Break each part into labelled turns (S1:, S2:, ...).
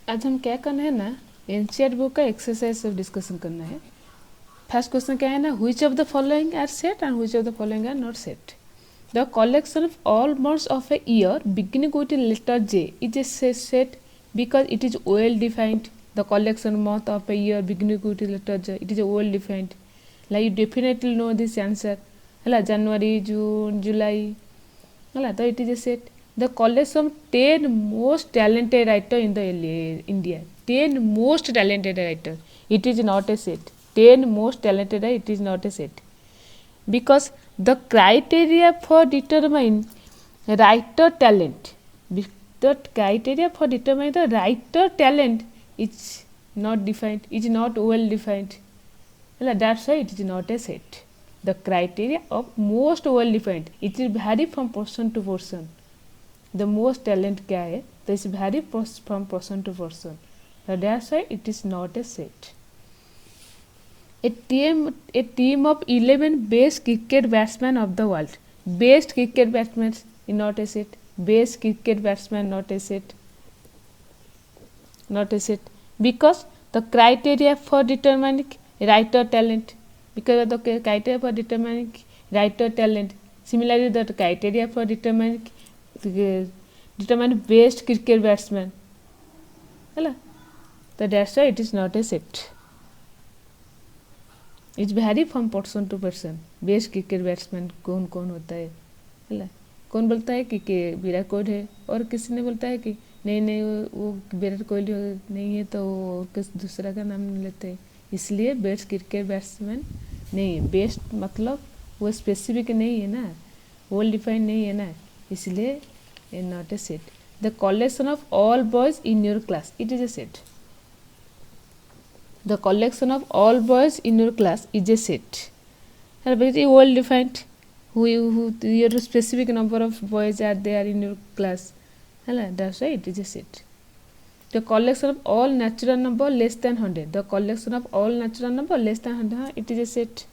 S1: आज हम क्या करना है ना, एनसीईआरटी बुक का एक्सरसाइज सब डिस्कशन करना है। फर्स्ट क्वेश्चन क्या है ना, which of the following are set and which of the following are not set. The collection of all months of a year beginning with letter J is a set because it is well defined. The collection month of a year beginning with letter J, it is well defined. Like you definitely know this answer. Hala, January, June, July. Hala, so it is a set. The collection of 10 most talented writer in the India. 10 most talented writer. It is not a set. 10 most talented writer, it is not a set. Because the criteria for determine writer talent, the criteria for determining the writer talent is not defined, is not well defined. That's why it is not a set. The criteria of most well defined, it will vary from person to person. The most talent क्या है, this vary from person to person. So that's why it is not a set. A team of 11 best cricket batsmen of the world. Best cricket batsmen is not a set. Best cricket batsman not a set. Not a set. Because the criteria for determining writer talent. Because of the criteria for determining writer talent. Similarly, the criteria for determining best cricket batsman. So that's why it is not a set. It vary from person to person. Best cricket batsman कौन कौन होता है ना, कौन बोलता है कि विराट कोहली है, और किसी ने बोलता है कि नहीं वो विराट कोहली नहीं है तो वो किस दूसरा का नाम लेते हैं। इसलिए बेस्ट क्रिकेट बैट्समैन नहीं है। बेस्ट मतलब वो स्पेसिफिक नहीं है ना, वेल डिफाइंड नहीं है ना, इसलिए not a set. The collection of all boys in your class, it is a set. The collection of all boys in your class is a set. Are very well defined. Who your specific number of boys are there in your class. That's why it is a set. The collection of all natural number less than 100. The collection of all natural number less than 100. It is a set.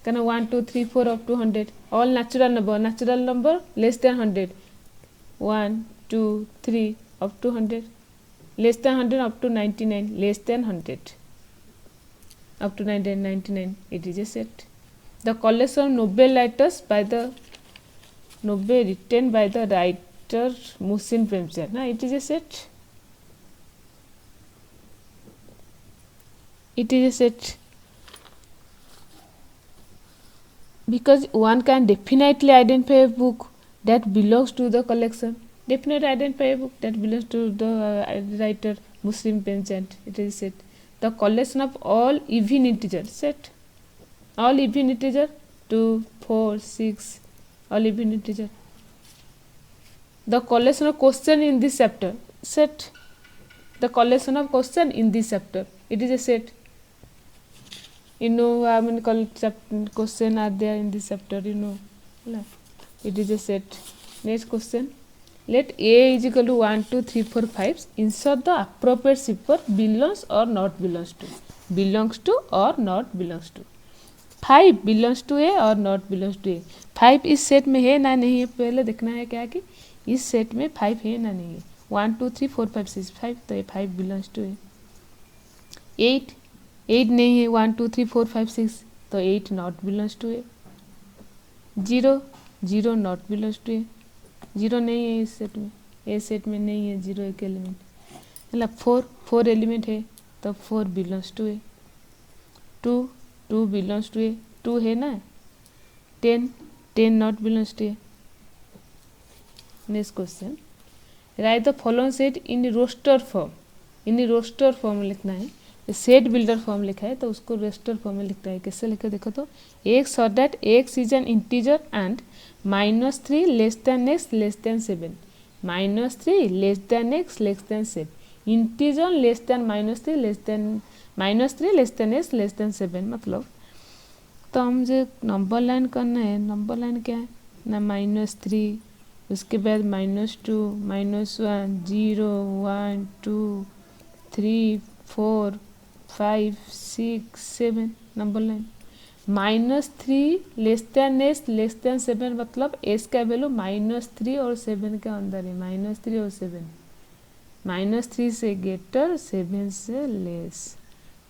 S1: Can 1, 2, 3, 4 up to 100. All natural number less than 100. 1, 2, 3 up to 100. Less than 100 up to 99, less than 100 up to 99, it is a set. The collection of novel writers by the novel written by the writer Mohsin Premchand, it is a set. It is a set because one can definitely identify a book that belongs to the collection. Definitely identify a book that belongs to the writer Mohsin Premchand, it is set. The collection of all even integer, set. All even integer 2, 4, 6, all even integer. The collection of question in this chapter, set. The collection of question in this chapter, it is a set. You know how many question are there in this chapter, you know. It is a set. Next question. Let A is equal to 1, 2, 3, 4, 5. Insert the appropriate zipper belongs or not belongs to. Belongs to or not belongs to. 5 belongs to A or not belongs to A. 5 इस set में है ना नहीं है, पहले देखना है क्या कि इस सेट में 5 है ना नहीं है। 1, 2, 3, 4, 5, 6, 5 तो ये 5 belongs to A। 8 नहीं है, 1, 2, 3, 4, 5, 6 तो 8 not belongs to A। 0 not belongs to A। 0 नहीं है इस सेट में, ए सेट में नहीं है 0 एक एलिमेंट। मतलब 4 एलिमेंट है तो 4 belongs to A. 2 belongs to A, 2 है ना। 10 not belongs to A. Next question, write the following set in roster form. In roster form लिखना है, सेट बिल्डर फॉर्म लिखा है तो उसको रोस्टर फॉर्म में लिखता है। कैसे लिखा देखो तो, x so that x is N integer and -3 less than x less then 7। -3 less than x less then 7। Integer less than -3 less than x less then 7। मतलब तो हम जो नंबर लाइन करना है, नंबर लाइन क्या है ना, -3, उसके बाद -2, -1, 0, 1, 2, 3, 4, 5, 6, 7 number line. -3 less then S less than 7 मतलब एस का वैल्यू -3 और 7 के अंदर है, -3 और 7। -3 से ग्रेटर, 7 से लेस,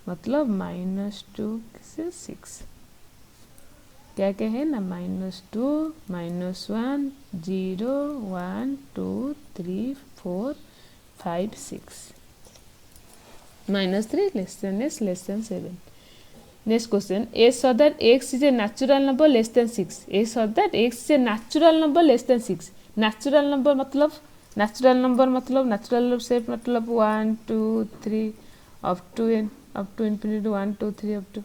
S1: मतलब -2 से 6। क्या क्या है ना, -2, -1, 0, 1, 2, 3, 4, 5, 6, -3 less than 7. Next question, a so that x is a natural number less than 6. A so that x is a natural number less than 6. Natural number मतलब natural shape मतलब 1, 2, 3 up to infinity, 1, 2, 3 up to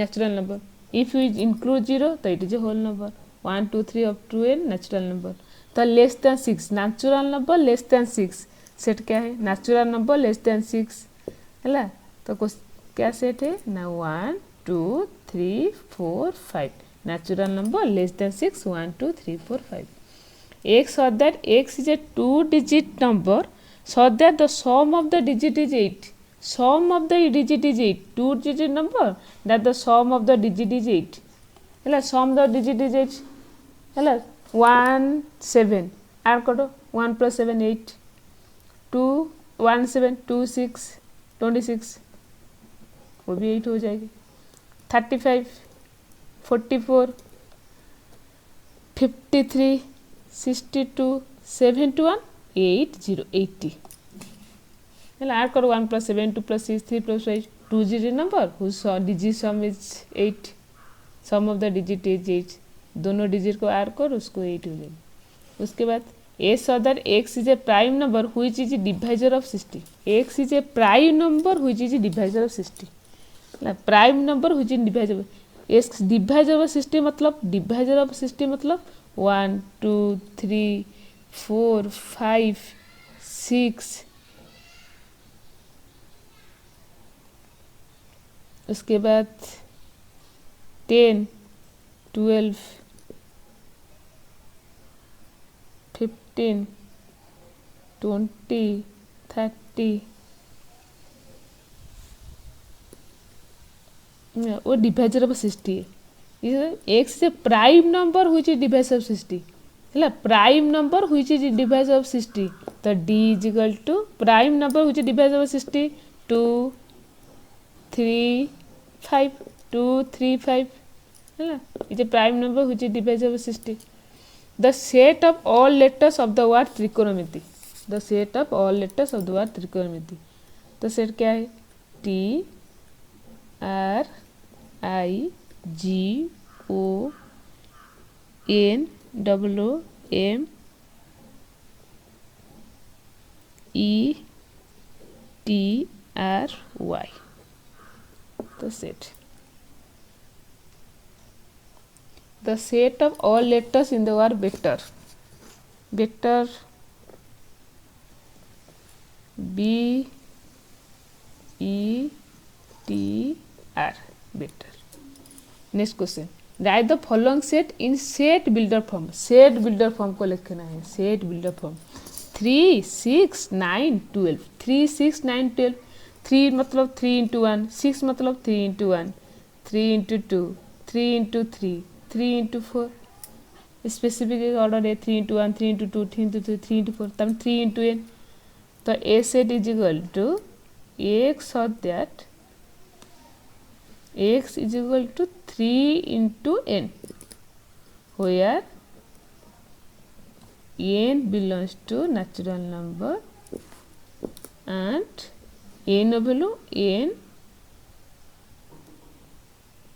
S1: natural number. If you include 0 तो it is a whole number. 1, 2, 3 up to n natural number. तो less than 6 natural number less than 6 set क्या है, natural number less than 6 है। तो कुछ क्या set है ना, 1, 2, 3, 4, 5 natural number less than 6, 1, 2, 3, 4, 5. X so that x is a 2-digit number so that the sum of the digit is 8. Sum of the digit is 8. 2-digit number that the sum of the digit is 8. है sum the digit is 8 है 1, 7 add करो 1 plus 7 8 2 1 7 2 6 26 वो भी 8 हो जाएगी 35 44 53 62 71 80 80 है add करो 1 plus 7 2 plus 6 3 plus 5 2-digit number whose digit sum is 8. sum of the digit is 8. दोनों डिजिट को ऐड कर उसको 8 हो जाएगी। उसके बाद a so that x is a prime number which is a divisor of 60. x is a prime number which is a divisor of 60. Prime number which is divisible. x divisor of 60 मतलब divisor of 60 मतलब 1, 2, 3, 4, 5, 6 उसके बाद 10, 12, 15, 20, 30 वो divisor of 60 है। X is a prime number which is divisor of 60 है prime number which is divisor of 60 तो d is equal to prime number which is divisor of 60 2 3 5 2 3 5 है is a prime number which is divisor of 60। The set of all letters of the word त्रिकोणमिति। The set of all letters of the word त्रिकोणमिति। तो set क्या है, T R I G O N O M E T R Y। तो set the set of all letters in the word vector. Vector B E T R vector. Next question, write the following set in set builder form. set builder form को लिखना है। set builder form 3 6 9 12 3 6 9 12 3 मतलब 3 into 1 6 मतलब 3 into 1 3 into 2 3 into 3 3 into 4 specific order है 3 into 1 3 into 2 3 into 3 3 into 4 तब 3 into n। तो a set is equal to x so that x is equal to 3 into n where n belongs to natural number and n value n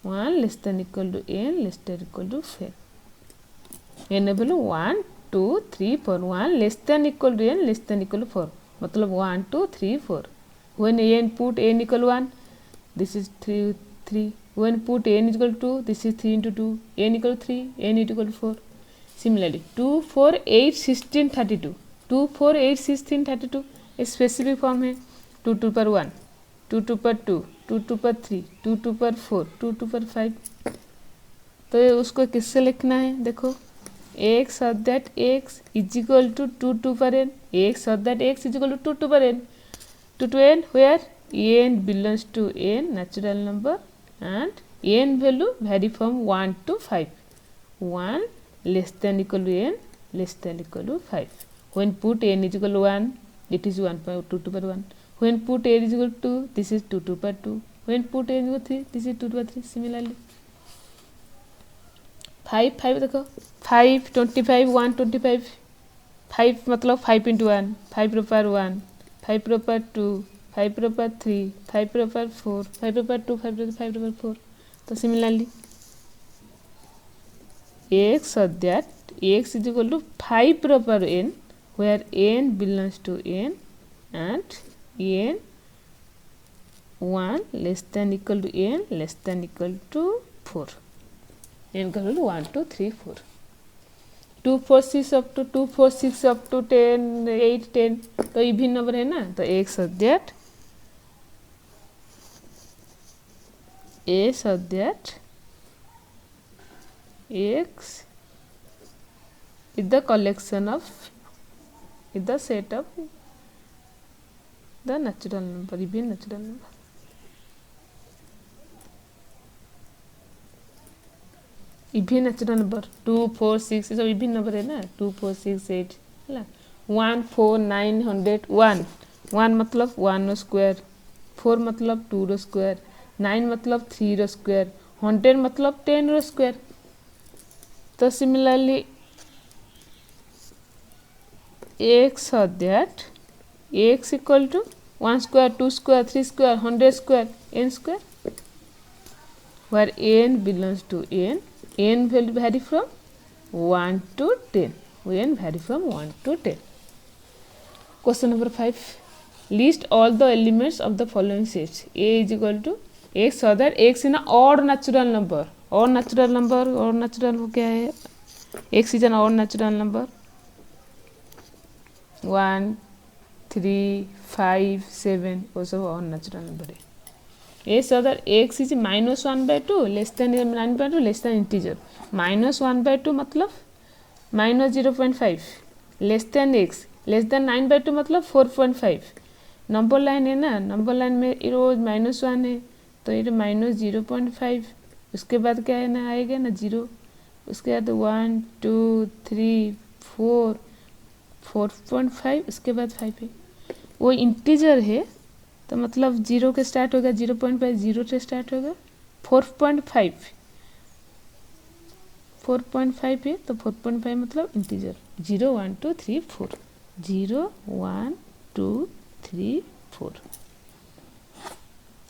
S1: 1 less than equal to n less than equal to 4 n value 1 2 3 4 1 less than equal to n less than equal to 4 मतलब 1 2 3 4 when n put n equal 1 this is 3 when put n is equal to 2 this is 3 into 2 n equal to 3 n equal to 4 similarly 2 4 8 16 32 2 4 8 16 32 a specific form है 2 2 पर 1 2 2 पर 2 2 2 पर 3 2 2 पर 4 2 2 पर 5 तो उसको किससे लिखना है, देखो x so that x is equal to 2 2 पर n x so that x is equal to 2 2 पर n 2 to n where n belongs to n natural number and n value vary from 1 to 5 1 less than equal to n less than equal to 5 when put n is equal to 1 it is 1/2 to power 1. When put a is equal to 2, this is 2 to power 2. When put a is equal to 3, this is 2 to power 3. Similarly 5 देखो 5 25 125 5 मतलब 5 into 1 5 raise power 1 5 raise power 2 5 raise power 3 5 raise power 4 5 raise power 2 5 raise power 4. तो similarly x so that x is equal to 5 raise power n where n belongs to n and n 1 less than equal to n less than equal to 4. n equal to 1 2 3 4 2 4 6 up to 2 4 6 up to 10 8 10 तो even number है ना. तो x so that a so that x is the collection of is the set of the natural number even natural number. Even natural number 2 4 6 सब even number है ना. 2 4 6 8 है 1 4 9 100 1 1 मतलब 1 रो square 4 मतलब 2 रो स्क्वायर 9 मतलब 3 रो स्क्वायर 100 मतलब 10 रो स्क्वायर. तो similarly x so that x equal to 1 square 2 square 3 square 100 square n square where n belongs to n. n will vary from 1 to 10. n vary from 1 to 10. Question number 5. List all the elements of the following sets. A is equal to x so that x is an odd natural number. Odd natural number क्या है? x is an odd natural number. 1 3 5 7 वो सब odd natural number है. A so that x is -1/2 less than 9/2 less than integer. -1/2 मतलब -0.5 less than x less than 9/2 मतलब 4.5. Number line है ना. Number line में ये रोज -1 है तो ये -0.5 उसके बाद क्या है ना आएगा ना 0 उसके बाद 1 2 3 4 4.5 उसके बाद 5 है. वो इंटीजर है तो मतलब 0 के स्टार्ट होगा 0.5 0 से स्टार्ट होगा 4.5 4.5 है तो 4.5 मतलब इंटीजर 0 1 2 3 4 0 1 2 3 4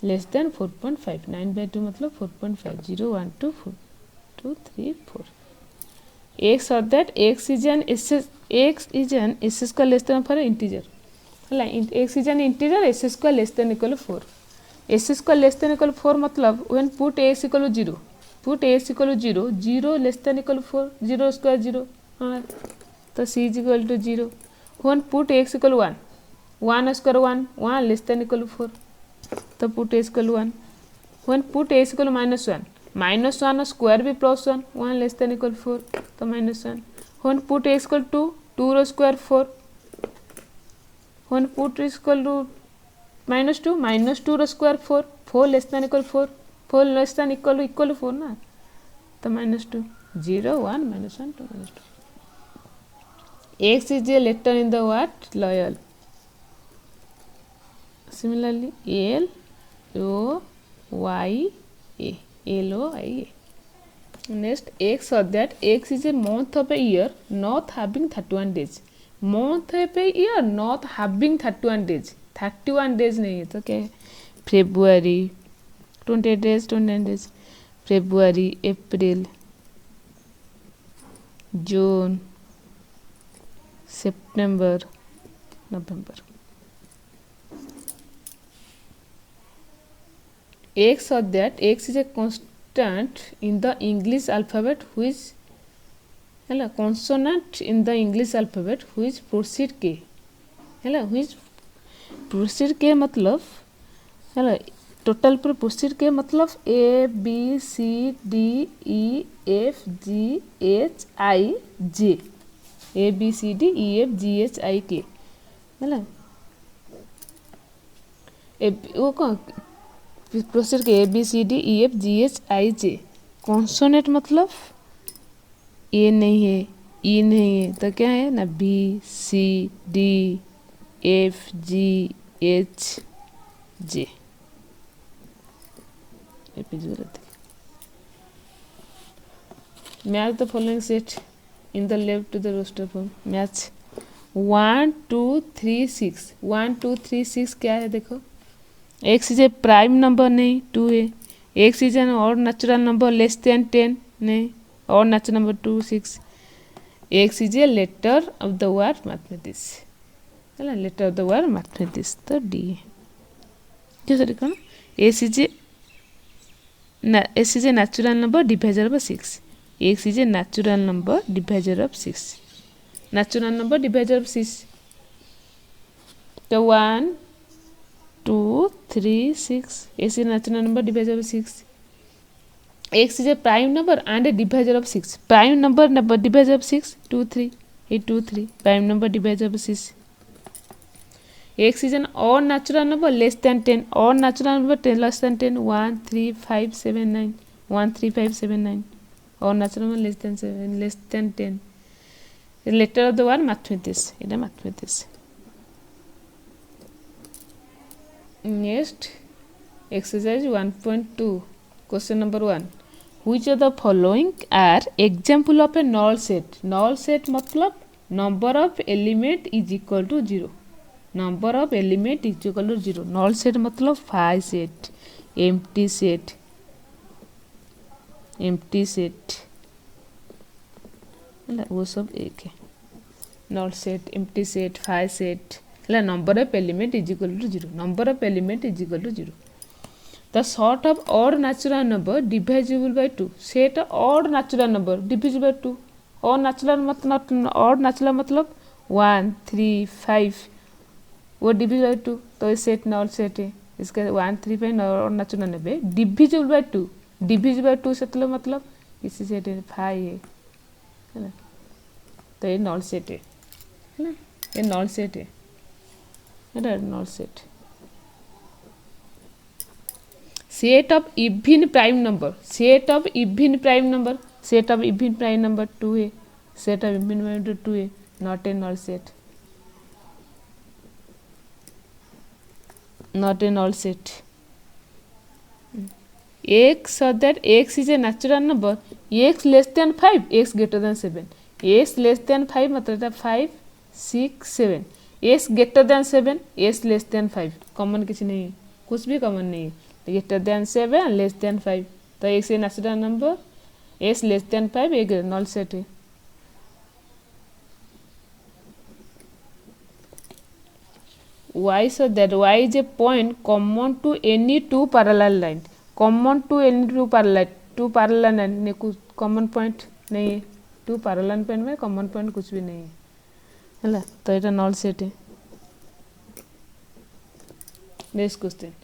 S1: लेस देन 4.5 9/2 मतलब 4.5 0 1 2 4 2 3 4. x or that x is an s square less than for integer है x is an integer s square less than equal to 4. s square less than equal to 4 मतलब when put a equal to 0 put a equal to 0 0 less than equal to 4 0 square 0 हाँ तो c is equal to 0. when put a equal to 1 1 square 1 1 less than equal to 4 तो put a equal to 1. when put a equal to -1 square भी +1 1 less than equal to 4 तो -1. when put a equal to 2 raise square 4 when put is equal to -2 raise square 4 4 less than equal 4 less than equal to 4 ना तो -2 0 1 -1 2 -2. x is a letter in the word loyal. Similarly L O Y A L O I A. Next x so that x is a month of a year not having 31 days. month of a year not having 31 days 31 days नहीं है तो क्या है February 28 days 29 days February April June September November. x so that x is a constant in the English alphabet which hello consonant in the English alphabet which proceed k hello which proceed k मतलब hello total पर proceed k मतलब a b c d e f g h i j a b c d e f g h i k hello वो कौन proceed के A B C D E F G H I J. Consonant मतलब A नहीं है ई नहीं है तो क्या है ना B C D F G H J. Match the following set in the left to the roster form. Match 1 2 3 6. 1 2 3 6 क्या है देखो. X is a prime number नहीं 2 है. X is an odd natural number less than 10 नहीं. Odd natural number 2 6. X is a letter of the word mathematics. है ना, letter of the word mathematics. तो D जो सर कौन. S is a natural number divisor of 6. X is a natural number divisor of 6. Natural number divisor of 6. So 1 2 3 6. X is a natural number divisor of 6. X is a prime number and a divisor of 6. Prime number divisor of 6 2 3. 2 3. Prime number divisor of 6. X is an odd natural number less than 10. Odd natural number 10 less than 10. 1 3 5 7 9. 1 3 5 7 9. Odd natural number less than 7 less than 10. The letter of the word mathematics. It is mathematics. Next exercise 1.2. Question number 1. Which of the following are example of a null set? Null set मतलब number of element is equal to 0. Number of element is equal to 0. Null set मतलब phi set, empty set, empty set वो सब एक है. null set, empty set, phi set है number of element is equal to 0. Number of element is equal to 0. The sort of odd natural number divisible by 2. Set odd natural number divisible by 2. Odd natural मतलब 1 3 5 वो divisible by 2. तो ये set knoll set है. इसका 1 3 5 और natural नब्बे divisible by 2. Divisible by 2 से मतलब किसी सेट है 5 है ना. तो ये नॉल सेट है ना. ये नॉल सेट है knoll set. Set of even prime number. Set of even prime number. Set of even prime number 2 है. Set of even prime number 2 है. Not a knoll set. Not a null set. X so that x is a natural number. X less than 5, x greater than 7. X less than 5 मतलब 5 6 7. X greater than 7, x less than 5. Common किसी नहीं है, कुछ भी common नहीं है. greater than 7 less than 5. तो x is a natural number. x less than 5 एक null set है. Y so that y is a point common to any two parallel line. Common to any two parallel line ने कुछ common point नहीं है. two parallel point में common point कुछ भी नहीं है है ना. तो ये null set है. Next question.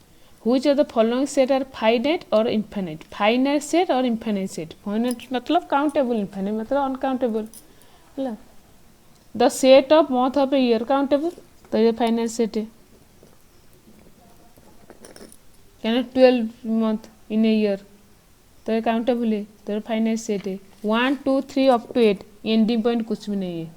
S1: Which of the following set are finite or infinite? Finite set or infinite set? Finite मतलब countable, infinite मतलब uncountable है ना. The set of month of a year countable. तो ये फाइनल सेट है. क्या ना 12 मंथ इन ए ईयर. तो ये काउंटेबल है. तो ये फाइनल सेट है. 1 2 3 अप टू 8 एंडिंग पॉइंट कुछ भी नहीं है.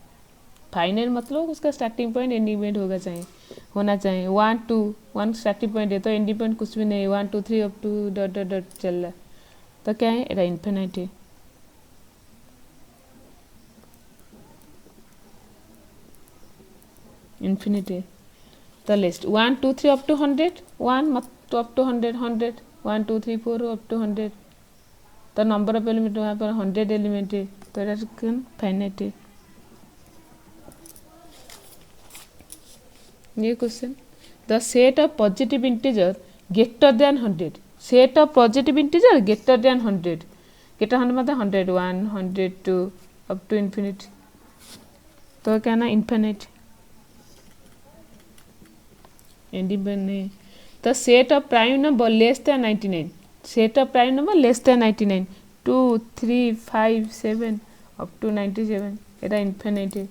S1: फाइनल मतलब उसका स्टार्टिंग पॉइंट एंडिंग पॉइंट होना चाहिए. 1 2 1 स्टार्टिंग पॉइंट है तो एंडिंग पॉइंट कुछ भी नहीं है. 1 2 3 up to dot dot dot चल रहा है. तो क्या है ये इन्फिनिट है. इन्फिनिट है. तो लिस्ट 1 2 3 अप टू 100. 1 तो अप टू 100 100 1 2 3 4 अप टू 100. तो नंबर ऑफ एलिमेंट वहाँ पर 100 एलिमेंट है. तो ये फाइनाइट है. ये question. The set of positive integer greater than 100. Set of positive integer greater than 100. Greater 100 मतलब 101 102 अप टू इन्फिनिट. तो क्या ना इन्फिनिट इंडिपेंडेंट नहीं. तो set of prime number less than 99. Set of prime number less than 99 2 3 5 7 up to 97 এটা infinite है.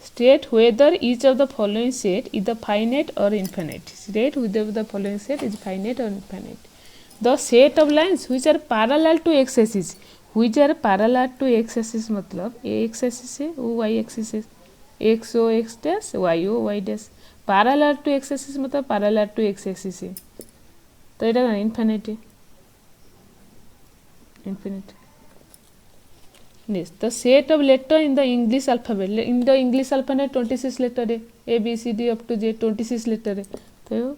S1: State whether each of the following set is the finite or infinite. State whether the following set is finite or infinite. The set of lines which are parallel to x axis. which are parallel to x axis, मतलब ये x axis है, वो y axis है, x o x dash, y o y dash. parallel to x axis मतलब parallel to x axis है, तो ये infinite है, infinite. Next, the set of letter in the English alphabet. In the English alphabet 26 letter है, A B C D up to Z 26 letter है. तो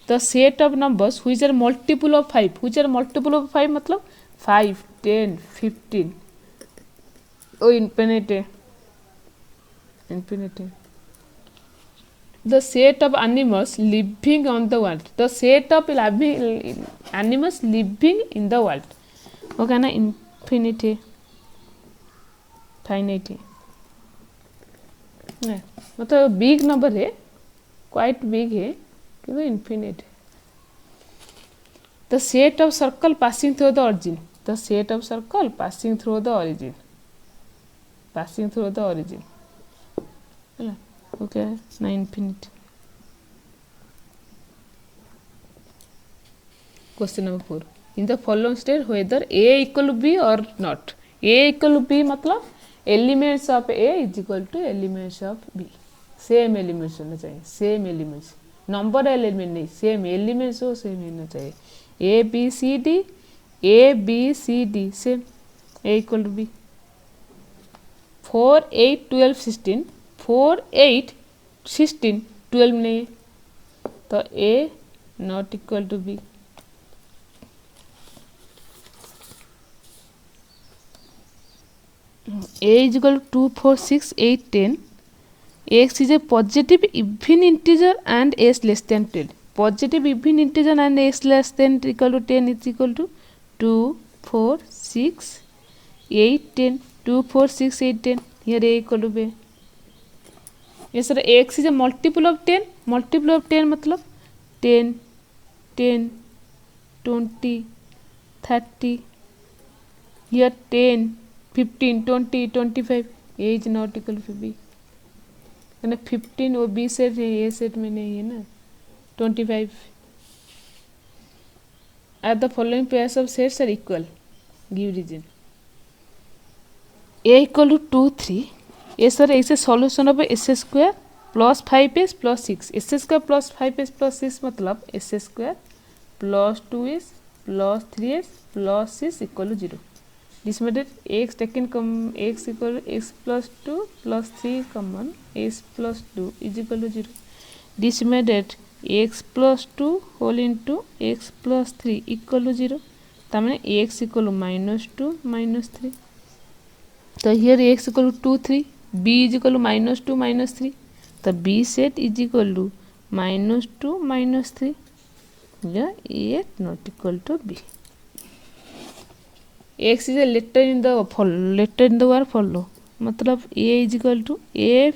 S1: the set of numbers which are multiple of 5, which are multiple of 5 मतलब 5, 10, 15. ओ infinite है, infinite है. The set of animals living on the world, the set of animals living in the world, okay ना, infinite है, finite है, मतलब big number है, quite big है, किंतु infinite है. The set of circle passing through the origin, the set of circle passing through the origin, passing through the origin, ହେଲା, okay ना, infinite. Question number 4. In the following state, whether A equal to B or not. A equal to B मतलब elements of A is equal to elements of B. Same elements होना चाहिए, same elements. Number element नहीं, same elements हो, same होना चाहिए. A B C D, A B C D same. A equal to B. 4 8 12 16, 4 8 16 12 नहीं है, तो A not equal to B. A is equal to 2 4 6 8 10. X is a positive even integer and s less than 10. Positive even integer and s less than equal to 10 is equal to 2 4 6 8 10. 2 4 6 8 10. Here A equal to B. Yes sir, X is a multiple of 10. Multiple of 10 मतलब 10 10 20 30. Here 10 15 20 25. A is not equal to B. यानी 15 वो B set है, A set में नहीं है ना. 25. Are the following pairs of sets are equal? Give reason. A equal to 2 3. Yes sir, is a solution of s square plus 5s plus 6. S square plus 5s plus 6 मतलब s square plus 2s plus 3s plus 6 equal to 0. This method x taken x equal to x plus 2 plus 3 common s plus 2 is equal to 0. This method x plus 2 whole into x plus 3 equal to 0. तमें x equal to minus 2 minus 3. तो here x equal to 2 3, b is equal to minus 2 minus 3. तो b set is equal to minus 2 minus 3. Yeah, a not equal to b. X is a letter in the word follow. मतलब a is equal to f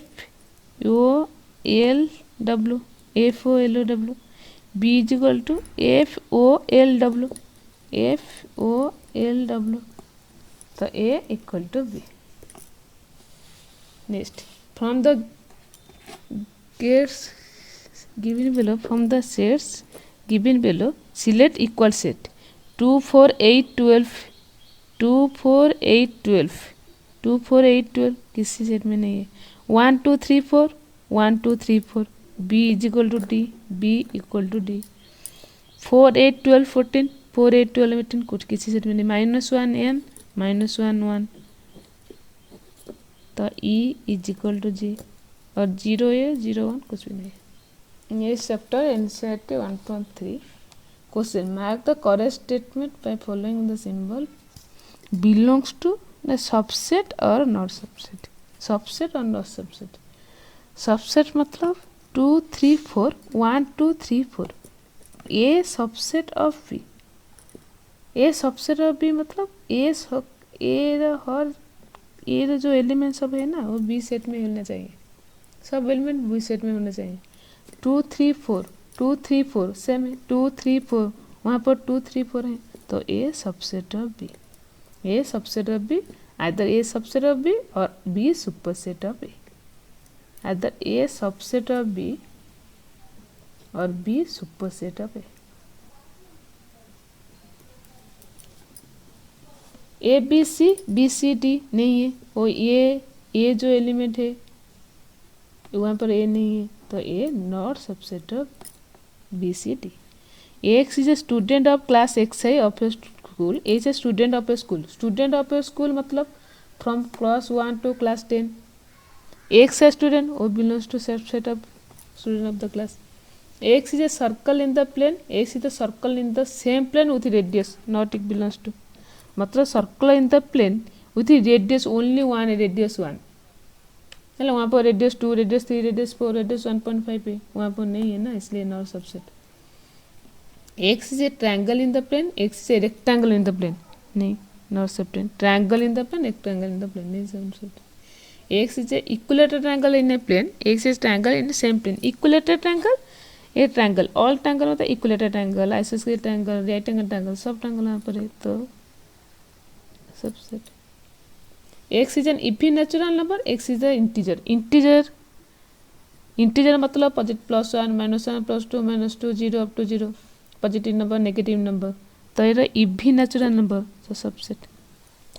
S1: o l w, f o l o w. b is equal to f o l w, f o l w. So a equal to b. Next, from the sets given below, from the sets given below, select equal set 2 4 8 12. 2 4 8 12, 2 4 8 12 किसी set में नहीं है. 1 2 3 4, 1 2 3 4. b is equal to d, b equal to d. 4 8 12 14, 4 8 12 18 कुछ किसी set में नहीं. minus 1 n, minus 1 1. तो e is equal to g और 0 है 0 1 कुछ भी नहीं. ये chapter NCERT 1.3. Question, mark the correct statement by following the symbol belongs to the subset or not subset. Subset or not subset. Subset मतलब 2 3 4, 1 2 3 4. A subset of B. A subset of B मतलब A जो element सब है ना वो B set में होना चाहिए. सब एलिमेंट B सेट में होना चाहिए. 2 3 4, 2 3 4 सेम है. 2 3 4 वहाँ पर 2 3 4 है, तो A subset of B. A subset of B, either A subset of B or B superset of A. Either A subset of B or B superset of A. A B C D नहीं है, और ए जो element है वहाँ पर ए नहीं है, तो A not subset of B C D. X is a student of class X है of a school, is a student of a school. Student of a school मतलब from class 1 to class 10। X है student, वो belongs to subset of student of the class. X is a circle in the plane, X is a circle in the same plane with radius, not it belongs to, मतलब circle in the plane with radius only one, radius 1 है, वहाँ पर radius 2, radius 3, radius 4, radius 1.5 है, वहाँ पर नहीं है ना, इसलिए not subset. X is a triangle in the plane, X is a rectangle in the plane, नहीं not subset. triangle in the plane, rectangle in the plane, नहीं subset. X is a equilateral triangle in a plane, X is triangle in the same plane। equilateral triangle A triangle, all triangle मतलब equilateral triangle, आइसोस्केलेटल triangle, right angle triangle, सब triangle यहाँ पर है, तो subset. X is an even natural number, X is the integer. Integer मतलब +1 -1 +2 -2 0 up to 0, positive number negative number, तो ये इवन नेचुरल नंबर, तो सबसेट।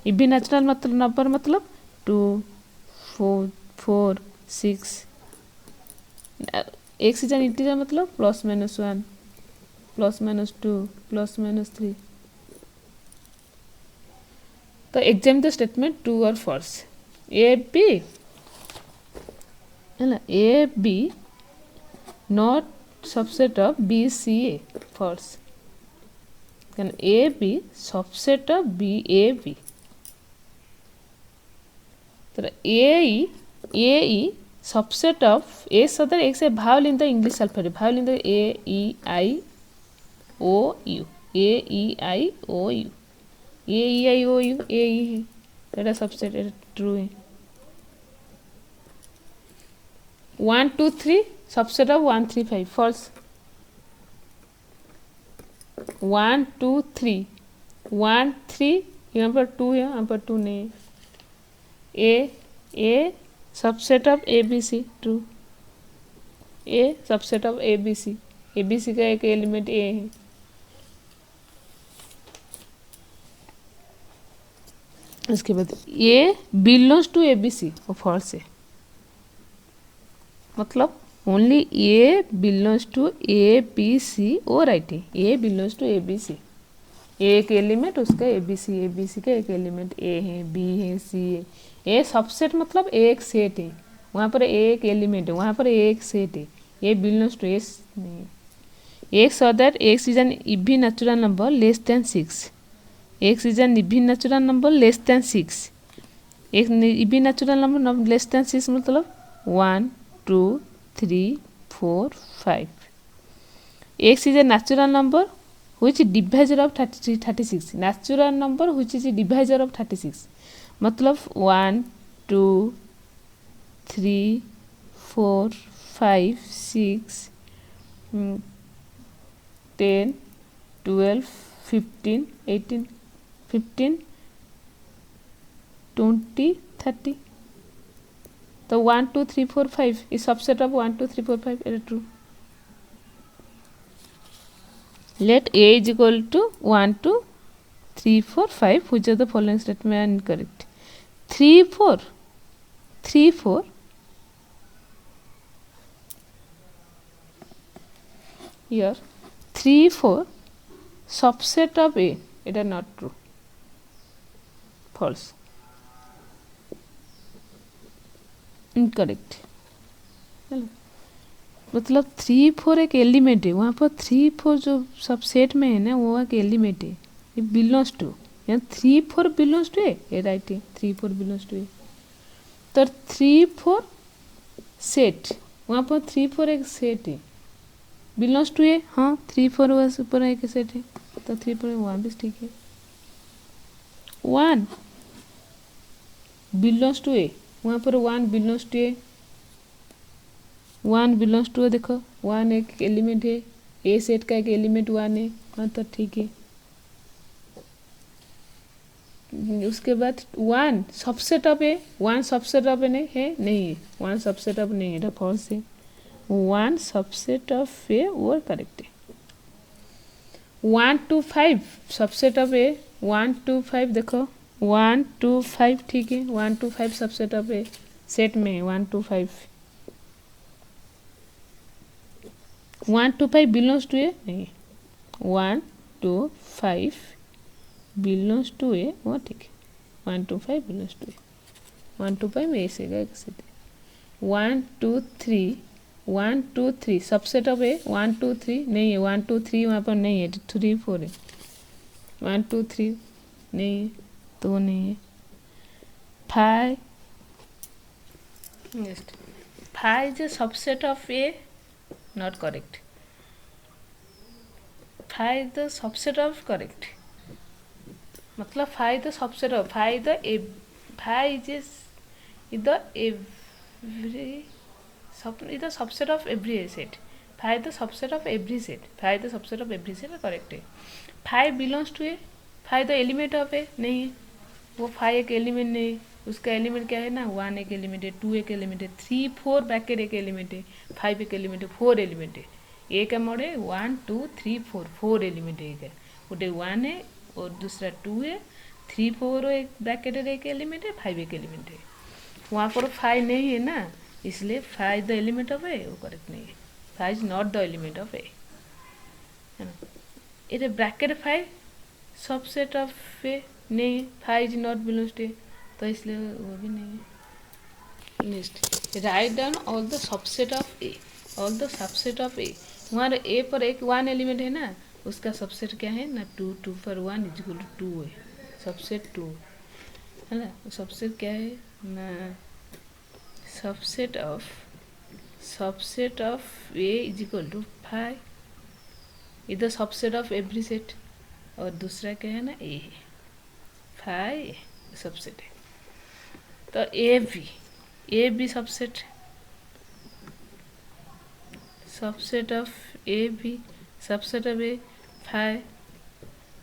S1: इवन नेचुरल मतलब नंबर मतलब 2 4 6। एक्स इज एन इंटीजर मतलब +-1 +-2 +-3। तो एग्जाम द स्टेटमेंट ट्रू और false. A B है ना, A B not subset of B C A, false. A B subset of B A B, तो A E subset of A so that X a vowel in the English alphabet, vowel in the A E I O U, A E I O U, A E I O U, A E है, এটা subset, এটা true है। 1 2 3 subset of 1 3 5, false। 1 2 3 1 3 यहाँ पर 2 है, यहाँ पर 2 नहीं है। A subset of A B C, true. A subset of A B C, A B C का एक एलिमेंट ए है। उसके बाद A belongs to A B C, और फॉल्स है, मतलब only A belongs to A B C, और right है, A belongs to A B C. एक एलिमेंट उसका ए बी सी का एक एलिमेंट ए है, बी है, सी है। ए सबसेट मतलब एक सेट है, वहाँ पर एक एलिमेंट है, वहाँ पर एक सेट है, ए बिलोंग्स टू एस नहीं है। X so that x is an even natural number less then 6, x is an even natural number less then 6। एक even natural number less then 6 मतलब 1 2 3 4 5। X is a natural number which divisor of 36, natural number which is a divisor of 36, मतलब 1 2 3 4 5 6 10 12 15 18 15 20 30, तो 1 2 3 4 5 is subset of 1 2 3 4 5, it is true। Let A is equal to 1 2 3 4 5, which of the following statement are incorrect? 3 4 here 3 4 subset of A, it is not true, false, incorrect। मतलब 3 4 एक element है, वहाँ पर 3 4 जो subset में है ना, वो एक एलिमेंट है, ये बिलोंग्स टू, यहाँ 3 4 बिलोंग्स टू ए, ये राइट है, 3 4 बिलोंग्स टू ए। तो 3 4 सेट, वहाँ पर 3 4 एक सेट है, बिलोंग्स टू ए, हाँ 3 4 वैसे ऊपर एक सेट है, तो 3 4 वहाँ भी ठीक है। 1 बिलोंग्स टू ए, वहाँ पर 1 belongs to A, 1 belongs to, देखो 1 एक एलिमेंट है, ए सेट का एक एलिमेंट 1 है, हाँ तो ठीक है। उसके बाद 1 subset of A, 1 subset of A नहीं है, नहीं है 1 सबसेट ऑफ नहीं है, फॉल्स है। 1 सबसेट ऑफ ए वो करेक्ट है। 1 2 5 सबसेट ऑफ ए, 1 2 5 देखो 1 2 5 ठीक है, 1 2 5 सबसेट ऑफ ए सेट में 1 2 5 1 2 5 बिलोंग्स टू ए नहीं, 1 2 5 बिलोंग्स टू ए वो ठीक है, 1 2 5 बिलोंग्स टू ए 1 2 5 में ऐसे का एक सेट है। 1 2 3 1 2 3 सबसेट ऑफ ए 1 2 3 नहीं है, 1 2 3 वहाँ पर नहीं है, 3 4 है, 1 2 3 नहीं है तो नहीं है। 5 next 5 is a subset of A not correct, 5 is the subset of correct मतलब 5 the subset of 5 the 5 is the every is the subset of every set, 5 the subset of every set, 5 the subset of every set correct है। 5 belongs to A, 5 the element of A नहीं है, वो 5 एक element नहीं, उसका element क्या है ना, 1 एक एलिमेंट है, 2 एक एलिमेंट है, 3 4 ब्रैकेट एक एलिमेंट है, 5 एक एलिमेंट है, 4 एलिमेंट है, एक मोड है 1 2 3 4 4 एलिमेंट है, गोटे 1 है और दूसरा 2 है, 3 4 एक ब्रैकेट एक एलिमेंट है, 5 एक एलिमेंट है, वहाँ पर 5 नहीं है ना, इसलिए 5 द एलिमेंट ऑफ ए वो करेक्ट नहीं है, 5 is not the element of A है ना। ये ब्रैकेट 5 सबसेट ऑफ ए नहीं, 5 is not belongs to A तो इसलिए वो भी नहीं है। Next write down all the subset of A, all the subset of A, वहाँ ए पर एक 1 एलिमेंट है ना, उसका सबसेट क्या है ना 2 2 पर 1 इज इक्वल टू 2 है, सबसेट 2 है ना, सबसेट क्या है ना, subset of A is equal to 5 इधर सबसेट ऑफ एवरी सेट, और दूसरा क्या है ना ए है, 5 सबसेट है, तो ए भी सबसेट ऑफ ए भी सबसेट ऑफ ए 5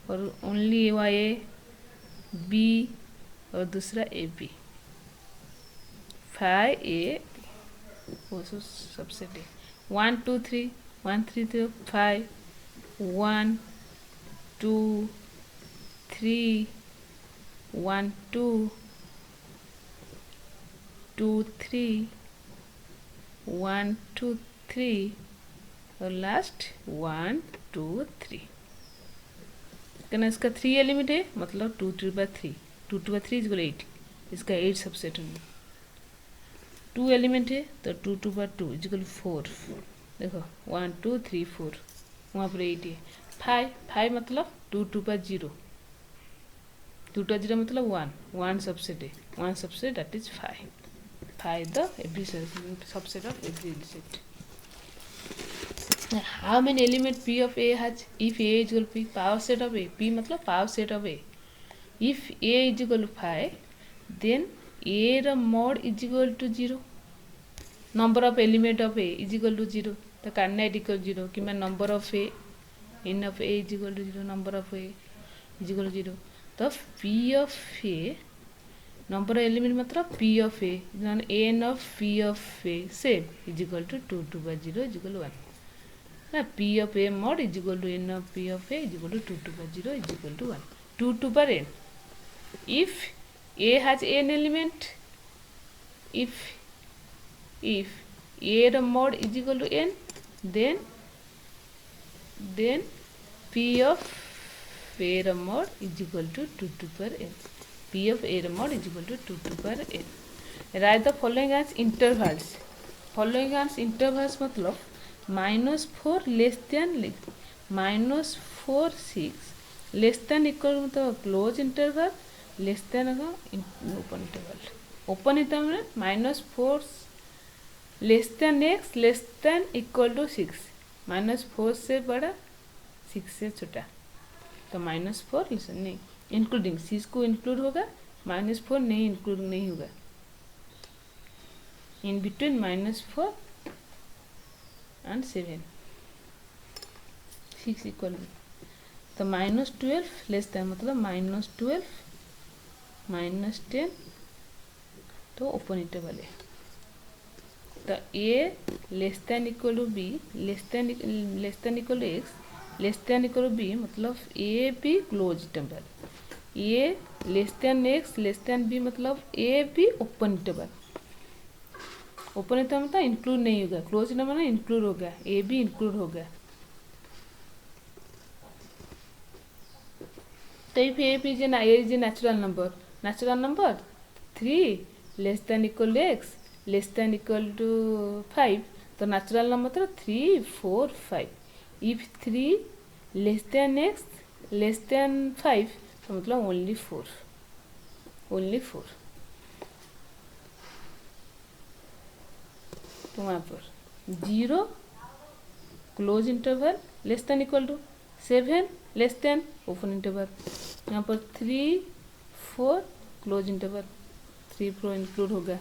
S1: और ओनली ए बी और दूसरा ए बी, 5 ए वो सबसेट है। 1 2 3 1 3 तो 5 1 2 3 1 2 2 3 1 2 3 और लास्ट 1 2 3, कहना इसका 3 एलिमेंट है मतलब 2 2 पर 3 2 2 पर 3 इज 8, इसका 8 सबसेट है, 2 एलिमेंट है तो 2 2 पर 2 इज 4, देखो 1 2 3 4 वहाँ पर 8 है। 5 मतलब 2 2 पर 0, 2 2 0 मतलब 1 सबसेट है, 1 subset that is 5 the every subset of every set. How many element P of A has if A is equal to P? Power set of A. P मतलब power set of A. If A is equal to 5, then A ର mod is equal to 0. Number of element of A is equal to 0. तो करना है equal to 0 कि मैं number of A, n of A is equal to 0, number of A is equal to 0. तो P of A number of element मतलब P of A, n of P of A same is equal to 2 2 by 0 is equal to 1. P of A mod is equal to n of P of A is equal to 2 2 by 0 is equal to 1. 2 2 per n. If A has n element, if A the mod is equal to n, then P of A the mod is equal to 2 2 per n. P of A the mod is equal to 2 2 per n. Write the following as intervals. Following as intervals मतलब -4 less than -4 6 less than equal मतलब close interval, less than open interval, open interval -4 less than x less than equal to 6, -4 से बड़ा 6 से छोटा, तो -4 नहीं including 6 को include होगा, -4 नहीं इंक्लूड नहीं होगा, इन बिटवीन -4 and 7 6 इक्वल, तो -12 लेस देन मतलब -12 -10 तो ओपन इंटरवल है, तो A less than equal to B less than equal to X less than equal to B मतलब A B close interval, A less than x less than B, मतलब A B open interval. Open interval मतलब include नहीं होगा, close interval मतलब include हो गया, A be include हो गया। तो if a is a natural number 3 less than equal to x less than equal to 5, तो नेचुरल नंबर तो 3 4 5। If 3 less than x less than 5, तो मतलब ओनली 4। तो वहाँ पर 0 close interval less than equal to 7 less than open interval. यहाँ पर 3 4 close interval, 3 4 include हो गया।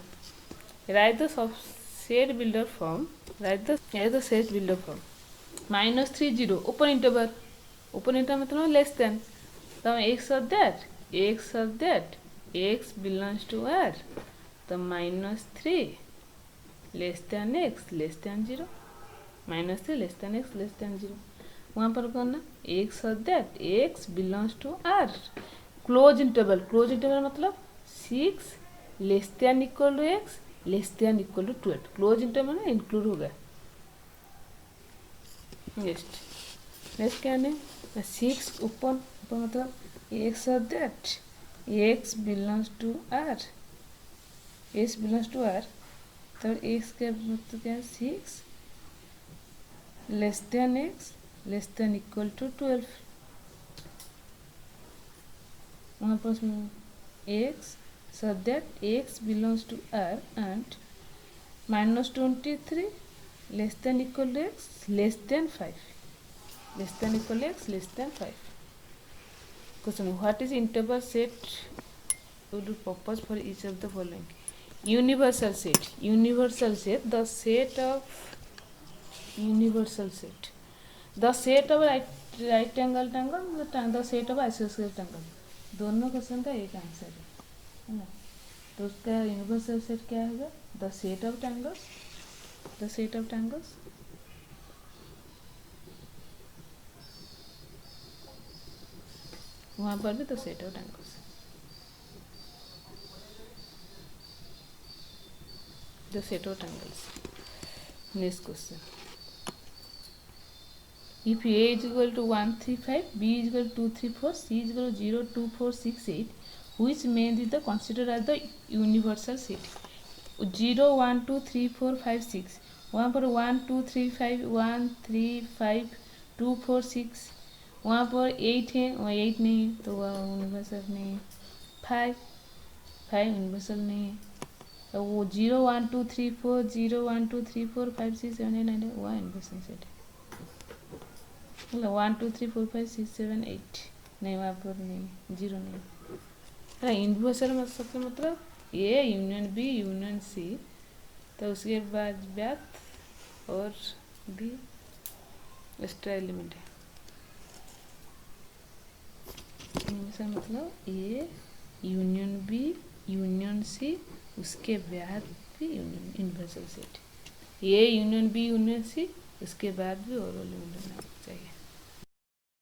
S1: Write the set builder form, write the set builder form. -3 0 open interval मतलब लेस देन, तो x of that x belongs to R, तो -3 less than x less than 0, -3 less than x less than 0। वहाँ पर करना x of that x belongs to R, close interval मतलब 6 less than equal to x less than equal to 12, close interval में include हो गया। Next क्या है 6 open मतलब x of that x belongs to R, तो एक्स का मतलब क्या है 6 less than x less than equal to 12। वहाँ पर x so that x belongs to R and -23 less than equal to x less than 5, Question: what is interval set would be purpose for each of the following? Universal set, the set of right angle triangle, the set of isosceles triangle, दोनों question का एक answer है ना। तो उसका universal set क्या होगा? The set of triangles. वहाँ पर भी the set of triangles. Next question, if A is equal to 1 3 5, B is equal to 2 3 4, C is equal to 0 2 4 6 8, which may be the considered as the universal set? 0 1 2 3 4 5 6, वहाँ पर 1 2 3 5 1 3 5 2 4 6, वहाँ पर 8 है, वहाँ 8 नहीं है तो वह यूनिवर्सल नहीं है। 5 यूनिवर्सल नहीं है, तो वो 0 1 2 3 4 0 1 2 3 4 5 6 7 8 9 वह यूनिवर्सल सेट है। मतलब 1 2 3 4 5 6 7 8 नहीं, वहाँ पर नहीं, 0 नहीं है। यूनिवर्सल मतलब A union B union C, तो उसके बाद और भी एक्स्ट्रा एलिमेंट है। यूनिवर्सल मतलब A union B union C, उसके बाद भी universal set. A union B union C, उसके बाद भी और एलिमेंट होना चाहिए।